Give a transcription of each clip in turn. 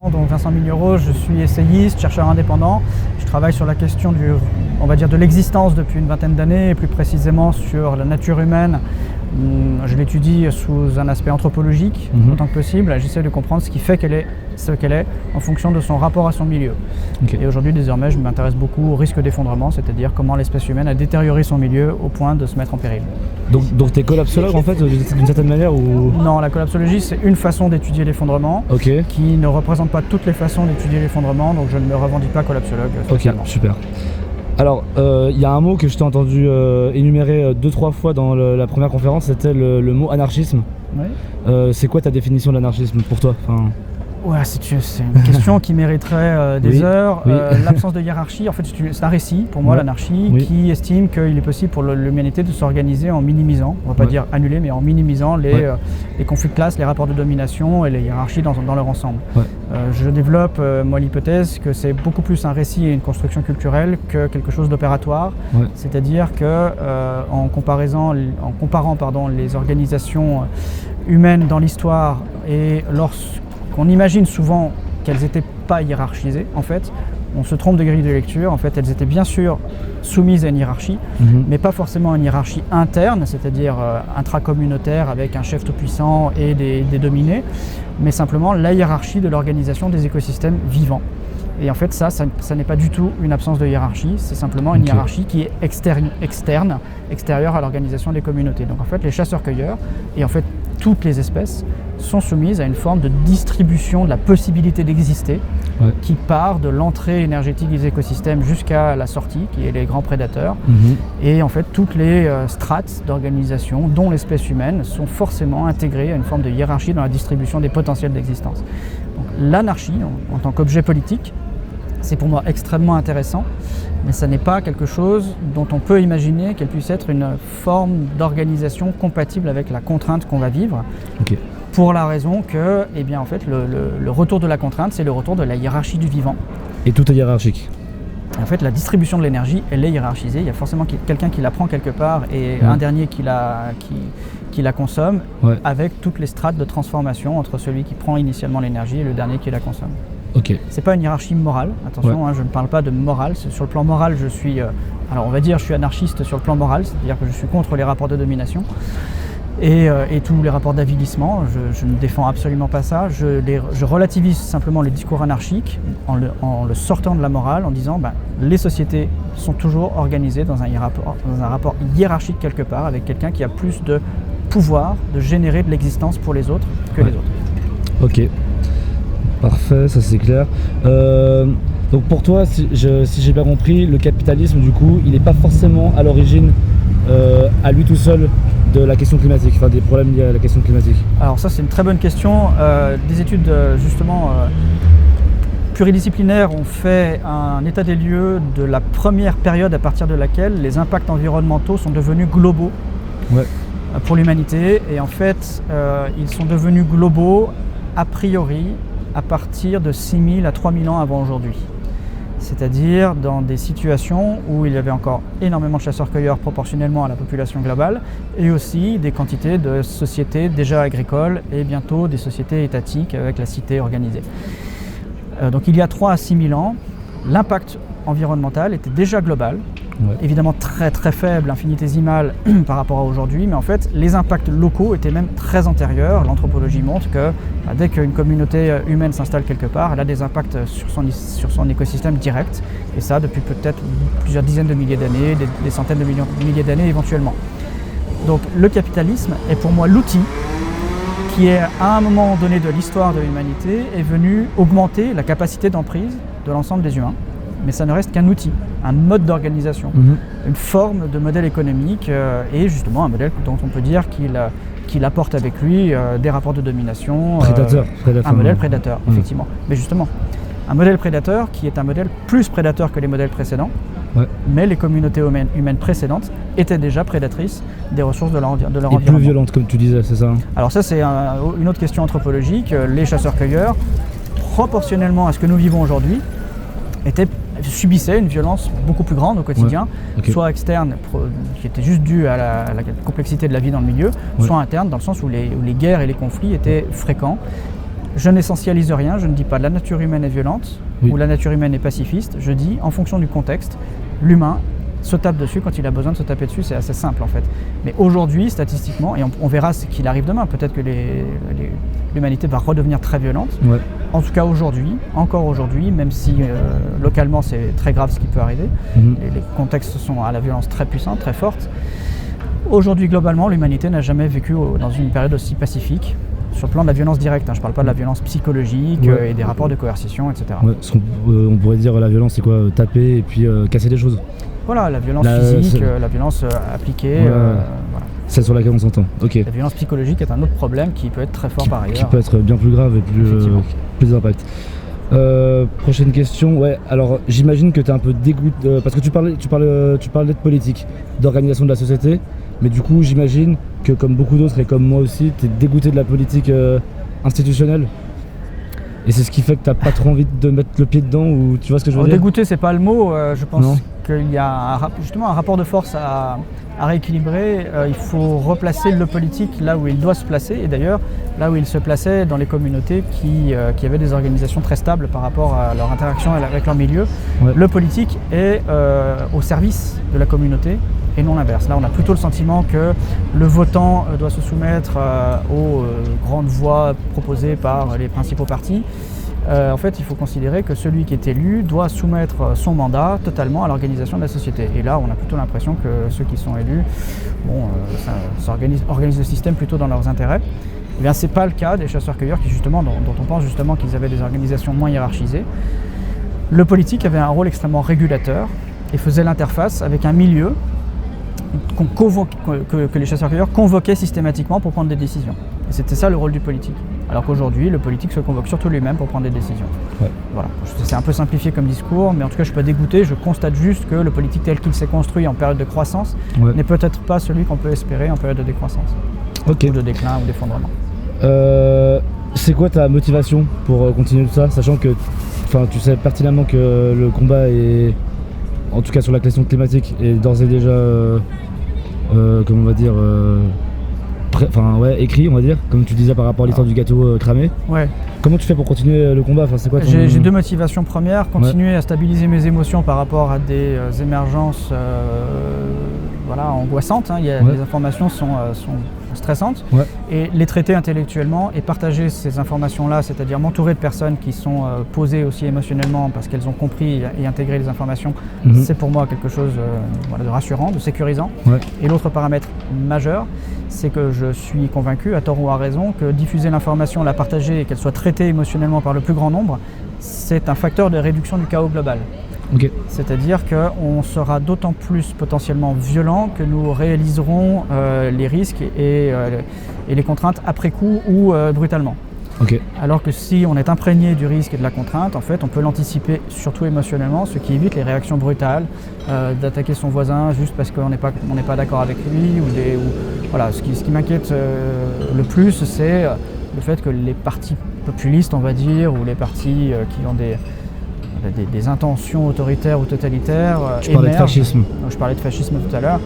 Donc Vincent Mignereau, je suis essayiste, chercheur indépendant. Je travaille sur la question de l'existence depuis une vingtaine d'années, et plus précisément sur la nature humaine. Je l'étudie sous un aspect anthropologique autant que possible. J'essaie de comprendre ce qui fait qu'elle est ce qu'elle est en fonction de son rapport à son milieu. Okay. Et aujourd'hui, désormais, je m'intéresse beaucoup au risque d'effondrement, c'est-à-dire comment l'espèce humaine a détérioré son milieu au point de se mettre en péril. Donc tu es collapsologue en fait, d'une certaine manière ou... Non, la collapsologie, c'est une façon d'étudier l'effondrement qui ne représente pas toutes les façons d'étudier l'effondrement, donc je ne me revendique pas collapsologue. Ok, super. Alors, il y a un mot que je t'ai entendu énumérer 2-3 fois dans la première conférence, c'était le mot anarchisme. Oui. C'est quoi ta définition de l'anarchisme pour toi? Ouais, c'est une question qui mériterait des heures. L'absence de hiérarchie, en fait, c'est un récit, pour moi, l'anarchie, qui estime qu'il est possible pour l'humanité de s'organiser en minimisant, on ne va pas dire annuler, mais en minimisant les conflits de classe, les rapports de domination et les hiérarchies dans leur ensemble. Je développe, moi, l'hypothèse que c'est beaucoup plus un récit et une construction culturelle que quelque chose d'opératoire. C'est-à-dire que en comparant les organisations humaines dans l'histoire et on imagine souvent qu'elles n'étaient pas hiérarchisées, en fait, on se trompe de grille de lecture. En fait, elles étaient bien sûr soumises à une hiérarchie, mais pas forcément une hiérarchie interne, c'est-à-dire intracommunautaire avec un chef tout-puissant et des dominés, mais simplement la hiérarchie de l'organisation des écosystèmes vivants. Et en fait, ça n'est pas du tout une absence de hiérarchie, c'est simplement une hiérarchie qui est extérieure à l'organisation des communautés. Donc en fait, les chasseurs-cueilleurs, et en fait toutes les espèces, sont soumises à une forme de distribution de la possibilité d'exister qui part de l'entrée énergétique des écosystèmes jusqu'à la sortie, qui est les grands prédateurs. Et en fait, toutes les strates d'organisation, dont l'espèce humaine, sont forcément intégrées à une forme de hiérarchie dans la distribution des potentiels d'existence. Donc, l'anarchie, en tant qu'objet politique, c'est pour moi extrêmement intéressant, mais ça n'est pas quelque chose dont on peut imaginer qu'elle puisse être une forme d'organisation compatible avec la contrainte qu'on va vivre. Pour la raison que, en fait, le retour de la contrainte, c'est le retour de la hiérarchie du vivant. Et tout est hiérarchique. En fait, la distribution de l'énergie, elle est hiérarchisée. Il y a forcément quelqu'un qui la prend quelque part et un dernier qui la consomme, avec toutes les strates de transformation entre celui qui prend initialement l'énergie et le dernier qui la consomme. C'est pas une hiérarchie morale, attention, je ne parle pas de morale. Sur le plan moral, je suis anarchiste sur le plan moral, c'est-à-dire que je suis contre les rapports de domination. Et tous les rapports d'avilissement, je ne défends absolument pas ça. Je relativise simplement le discours anarchique en le sortant de la morale, en disant les sociétés sont toujours organisées dans un rapport hiérarchique quelque part, avec quelqu'un qui a plus de pouvoir de générer de l'existence pour les autres que les autres. Ok, parfait, ça c'est clair. Donc pour toi, si j'ai bien compris, le capitalisme du coup, il n'est pas forcément à l'origine à lui tout seul de la question climatique, des problèmes liés à la question climatique. Alors ça c'est une très bonne question. Des études justement pluridisciplinaires ont fait un état des lieux de la première période à partir de laquelle les impacts environnementaux sont devenus globaux pour l'humanité. Et en fait, ils sont devenus globaux a priori à partir de 6000 à 3000 ans avant aujourd'hui. C'est-à-dire dans des situations où il y avait encore énormément de chasseurs-cueilleurs proportionnellement à la population globale, et aussi des quantités de sociétés déjà agricoles et bientôt des sociétés étatiques avec la cité organisée. Donc il y a 3 à 6 000 ans, l'impact environnemental était déjà global, évidemment très très faible, infinitésimal par rapport à aujourd'hui, mais en fait les impacts locaux étaient même très antérieurs. L'anthropologie montre que dès qu'une communauté humaine s'installe quelque part, elle a des impacts sur son écosystème direct, et ça depuis peut-être plusieurs dizaines de milliers d'années, des centaines de milliers d'années éventuellement. Donc le capitalisme est pour moi l'outil qui est à un moment donné de l'histoire de l'humanité est venu augmenter la capacité d'emprise de l'ensemble des humains. Mais ça ne reste qu'un outil, un mode d'organisation, une forme de modèle économique et justement un modèle dont on peut dire qu'il apporte avec lui des rapports de domination. Un modèle prédateur, effectivement. Mais justement, un modèle prédateur qui est un modèle plus prédateur que les modèles précédents, mais les communautés humaines précédentes étaient déjà prédatrices des ressources de leur environnement. Et plus violentes, comme tu disais, c'est ça? Alors ça, c'est une autre question anthropologique. Les chasseurs-cueilleurs, proportionnellement à ce que nous vivons aujourd'hui, subissaient une violence beaucoup plus grande au quotidien, soit externe, qui était juste due à la complexité de la vie dans le milieu, soit interne, dans le sens où les guerres et les conflits étaient fréquents. Je n'essentialise rien, je ne dis pas la nature humaine est violente ou la nature humaine est pacifiste. Je dis, en fonction du contexte, l'humain se tape dessus quand il a besoin de se taper dessus, c'est assez simple en fait. Mais aujourd'hui, statistiquement, et on verra ce qu'il arrive demain, peut-être que l'humanité va redevenir très violente. Ouais. En tout cas encore aujourd'hui, même si localement c'est très grave ce qui peut arriver, les contextes sont à la violence très puissante, très forte. Aujourd'hui, globalement, l'humanité n'a jamais vécu dans une période aussi pacifique. Sur le plan de la violence directe, je ne parle pas de la violence psychologique et des rapports de coercition, etc. Ouais, on pourrait dire la violence c'est quoi, taper et puis casser des choses. Voilà, la violence physique, la violence appliquée, voilà. Celle sur laquelle on s'entend, ok. La violence psychologique est un autre problème qui peut être très fort par ailleurs. Qui peut être bien plus grave et plus d'impact. Prochaine question, ouais, alors j'imagine que tu es un peu dégoûté, parce que tu parlais de politique, d'organisation de la société, mais du coup j'imagine que comme beaucoup d'autres et comme moi aussi, tu es dégoûté de la politique institutionnelle. Et c'est ce qui fait que tu n'as pas trop envie de mettre le pied dedans, ou tu vois ce que je veux dire ? Dégoûté, c'est pas le mot, je pense qu'il y a justement un rapport de force à rééquilibrer. Il faut replacer le politique là où il doit se placer, et d'ailleurs là où il se plaçait dans les communautés qui avaient des organisations très stables par rapport à leur interaction avec leur milieu. Ouais. Le politique est au service de la communauté et non l'inverse. Là, on a plutôt le sentiment que le votant doit se soumettre aux grandes voix proposées par les principaux partis. En fait, il faut considérer que celui qui est élu doit soumettre son mandat totalement à l'organisation de la société. Et là, on a plutôt l'impression que ceux qui sont élus organisent le système plutôt dans leurs intérêts. Eh bien, ce n'est pas le cas des chasseurs-cueilleurs dont on pense justement qu'ils avaient des organisations moins hiérarchisées. Le politique avait un rôle extrêmement régulateur et faisait l'interface avec un milieu que les chasseurs-cueilleurs convoquaient systématiquement pour prendre des décisions. Et c'était ça le rôle du politique. Alors qu'aujourd'hui, le politique se convoque surtout lui-même pour prendre des décisions. Ouais. Voilà. C'est un peu simplifié comme discours, mais en tout cas, je ne suis pas dégoûté. Je constate juste que le politique tel qu'il s'est construit en période de croissance n'est peut-être pas celui qu'on peut espérer en période de décroissance. Ou de déclin ou d'effondrement. C'est quoi ta motivation pour continuer tout ça, sachant que tu sais pertinemment que le combat est, en tout cas sur la question climatique, est d'ores et déjà, comment on va dire, écrit, on va dire, comme tu disais par rapport à l'histoire du gâteau cramé. Ouais. Comment tu fais pour continuer le combat ? C'est quoi J'ai deux motivations. Première, continuer à stabiliser mes émotions par rapport à des émergences angoissantes. Les informations sont stressantes. Ouais. Et les traiter intellectuellement et partager ces informations-là, c'est-à-dire m'entourer de personnes qui sont posées aussi émotionnellement parce qu'elles ont compris et intégré les informations, c'est pour moi quelque chose de rassurant, de sécurisant. Ouais. Et l'autre paramètre majeur, c'est que je suis convaincu, à tort ou à raison, que diffuser l'information, la partager et qu'elle soit traitée émotionnellement par le plus grand nombre, c'est un facteur de réduction du chaos global. Okay. C'est-à-dire qu'on sera d'autant plus potentiellement violent que nous réaliserons les risques et les contraintes après coup ou brutalement. Okay. Alors que si on est imprégné du risque et de la contrainte, en fait, on peut l'anticiper surtout émotionnellement, ce qui évite les réactions brutales, d'attaquer son voisin juste parce qu'on n'est pas d'accord avec lui. Voilà, ce qui m'inquiète le plus, c'est le fait que les partis populistes, on va dire, ou les partis qui ont des intentions autoritaires ou totalitaires. Je parlais de fascisme. Je parlais de fascisme tout à l'heure.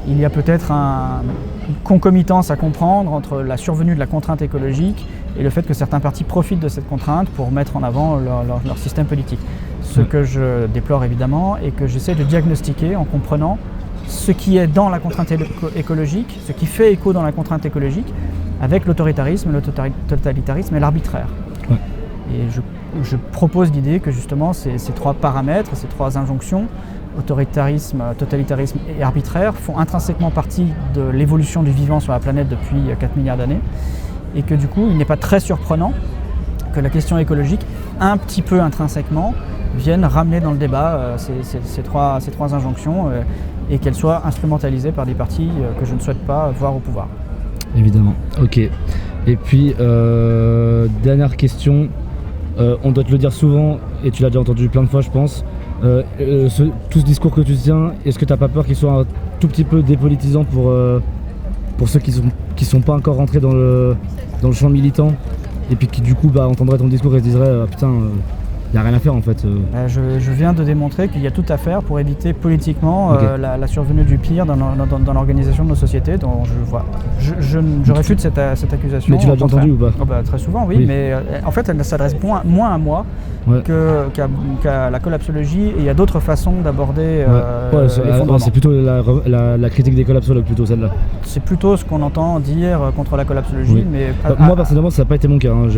Il y a peut-être une concomitance à comprendre entre la survenue de la contrainte écologique et le fait que certains partis profitent de cette contrainte pour mettre en avant leur système politique. Ce que je déplore évidemment et que j'essaie de diagnostiquer en comprenant ce qui est dans la contrainte écologique, ce qui fait écho dans la contrainte écologique avec l'autoritarisme, le totalitarisme et l'arbitraire. Ouais. Et je propose l'idée que justement ces trois paramètres, ces trois injonctions, autoritarisme, totalitarisme et arbitraire, font intrinsèquement partie de l'évolution du vivant sur la planète depuis 4 milliards d'années, et que du coup il n'est pas très surprenant que la question écologique, un petit peu intrinsèquement, vienne ramener dans le débat ces trois injonctions et qu'elles soient instrumentalisées par des partis que je ne souhaite pas voir au pouvoir. Évidemment, ok. Et puis, dernière question, on doit te le dire souvent, et tu l'as déjà entendu plein de fois je pense, tout ce discours que tu tiens, est-ce que tu n'as pas peur qu'il soit un tout petit peu dépolitisant pour ceux qui sont pas encore rentrés dans le champ militant, et puis qui du coup entendraient ton discours et se diraient putain, il n'y a rien à faire en fait. Je viens de démontrer qu'il y a tout à faire pour éviter politiquement la survenue du pire dans l'organisation de nos sociétés. Donc je réfute cette accusation. Mais tu l'as déjà entendu ou pas? Très souvent, oui. Mais en fait, elle s'adresse moins à moi qu'à la collapsologie. Et il y a d'autres façons d'aborder l'effondrement. C'est plutôt la critique des collapsologues, plutôt celle-là. C'est plutôt ce qu'on entend dire contre la collapsologie. Oui. Mais moi, personnellement, ça n'a pas été mon cas. Hein.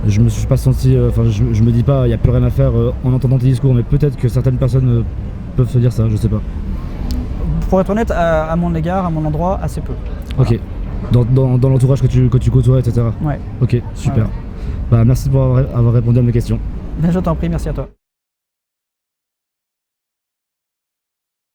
Je me suis pas senti, je me dis pas, il n'y a plus rien à faire en entendant tes discours, mais peut-être que certaines personnes peuvent se dire ça, je sais pas. Pour être honnête, à mon égard, à mon endroit, assez peu. Voilà. Ok. Dans l'entourage que tu côtoies, etc. Ouais. Ok, super. Voilà. Merci pour avoir répondu à mes questions. Je t'en prie, merci à toi.